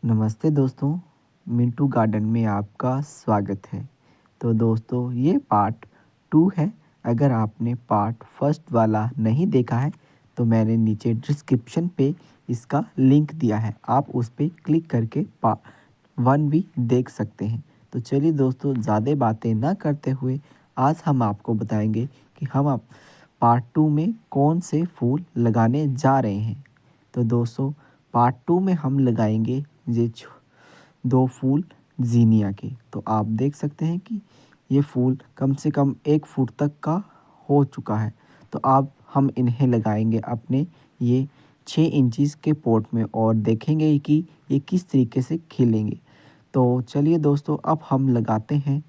नमस्ते दोस्तों, मिंटू गार्डन में आपका स्वागत है। तो दोस्तों ये पार्ट 2 है। अगर आपने पार्ट फर्स्ट वाला नहीं देखा है तो मैंने नीचे डिस्क्रिप्शन पे इसका लिंक दिया है, आप उस पे क्लिक करके पार्ट 1 भी देख सकते हैं। तो चलिए दोस्तों, ज़्यादा बातें ना करते हुए आज हम आपको बताएंगे कि हम आप पार्ट 2 में कौन से फूल लगाने जा रहे हैं। तो दोस्तों पार्ट 2 में हम लगाएंगे ये 2 फूल ज़ीनिया के। तो आप देख सकते हैं कि ये फूल कम से कम 1 फुट तक का हो चुका है। तो अब हम इन्हें लगाएंगे अपने ये 6 इंचेस के पॉट में और देखेंगे कि ये किस तरीके से खिलेंगे। तो चलिए दोस्तों, अब हम लगाते हैं।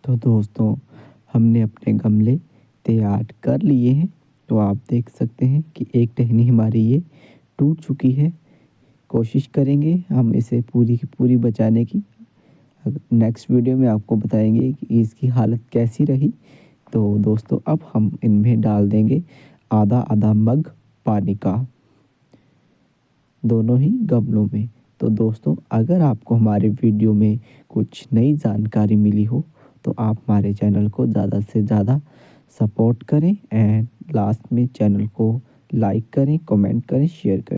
तो दोस्तों हमने अपने गमले तैयार कर लिए हैं। तो आप देख सकते हैं कि एक टहनी हमारी ये टूट चुकी है। कोशिश करेंगे हम इसे पूरी की पूरी बचाने की। नेक्स्ट वीडियो में आपको बताएंगे कि इसकी हालत कैसी रही। तो दोस्तों अब हम इनमें डाल देंगे आधा आधा मग पानी का, दोनों ही गमलों में। तो दोस्तों अगर आपको हमारे वीडियो में कुछ नई जानकारी मिली हो तो आप हमारे चैनल को ज़्यादा से ज़्यादा सपोर्ट करें एंड लास्ट में चैनल को लाइक करें, कमेंट करें, शेयर करें।